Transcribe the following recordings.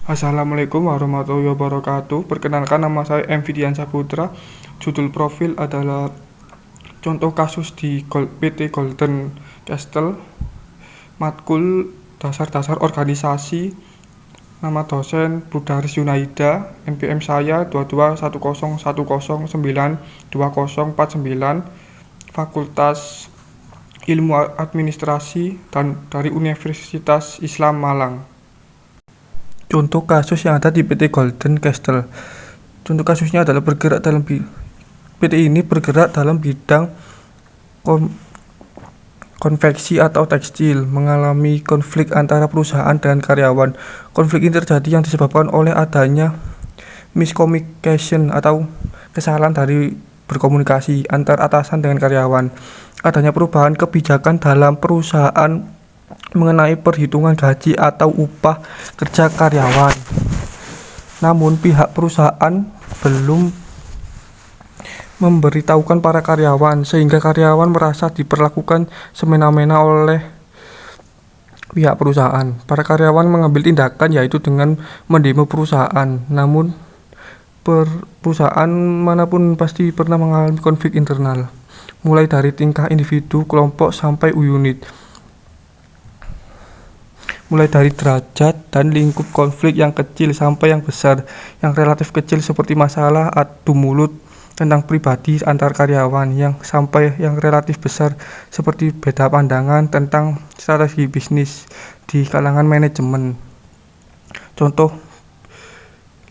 Assalamualaikum warahmatullahi wabarakatuh. Perkenalkan, nama saya M. Fidian Saputra. Judul profil adalah contoh kasus di PT Golden Castle. Matkul dasar-dasar organisasi. Nama dosen Budaris Yunaida. NPM saya 221010920049. Fakultas Ilmu Administrasi dan dari Universitas Islam Malang. Contoh kasus yang ada di PT Golden Castle. Contoh kasusnya adalah PT ini bergerak dalam bidang konveksi atau tekstil, mengalami konflik antara perusahaan dan karyawan. Konflik ini terjadi yang disebabkan oleh adanya miscommunication atau kesalahan dari berkomunikasi antar atasan dengan karyawan. Adanya perubahan kebijakan dalam perusahaan mengenai perhitungan gaji atau upah kerja karyawan. Namun pihak perusahaan belum memberitahukan para karyawan, sehingga karyawan merasa diperlakukan semena-mena oleh pihak perusahaan. Para karyawan mengambil tindakan, yaitu dengan mendemo perusahaan. Namun perusahaan manapun pasti pernah mengalami konflik internal, mulai dari tingkah individu, kelompok, sampai unit. Mulai dari derajat dan lingkup konflik yang kecil sampai yang besar. Yang relatif kecil seperti masalah adu mulut tentang pribadi antar karyawan, sampai yang relatif besar seperti beda pandangan tentang strategi bisnis di kalangan manajemen. Contoh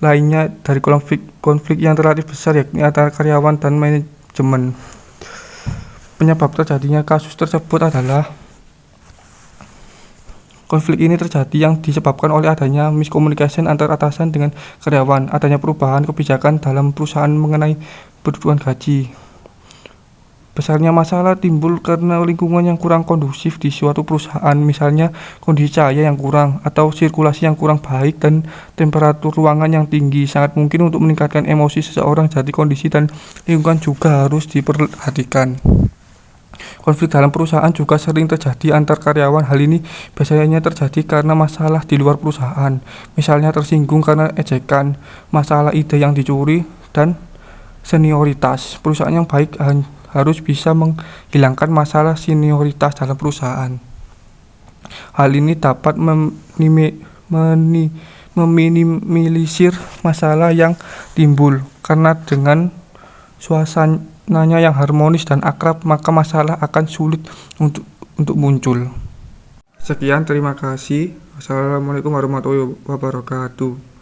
lainnya dari konflik yang relatif besar yakni antara karyawan dan manajemen. Penyebab terjadinya kasus tersebut adalah konflik ini terjadi yang disebabkan oleh adanya miscommunication antar atasan dengan karyawan, adanya perubahan kebijakan dalam perusahaan mengenai perhitungan gaji. Besarnya masalah timbul karena lingkungan yang kurang kondusif di suatu perusahaan, misalnya kondisi cahaya yang kurang atau sirkulasi yang kurang baik dan temperatur ruangan yang tinggi. Sangat mungkin untuk meningkatkan emosi seseorang, jadi kondisi dan lingkungan juga harus diperhatikan. Konflik dalam perusahaan juga sering terjadi antar karyawan. Hal ini biasanya terjadi karena masalah di luar perusahaan, misalnya tersinggung karena ejekan, masalah ide yang dicuri, dan senioritas. Perusahaan yang baik harus bisa menghilangkan masalah senioritas dalam perusahaan. Hal ini dapat meminimalisir masalah yang timbul, karena dengan suasananya yang harmonis dan akrab, maka masalah akan sulit untuk muncul. Sekian, terima kasih. Wassalamualaikum warahmatullahi wabarakatuh.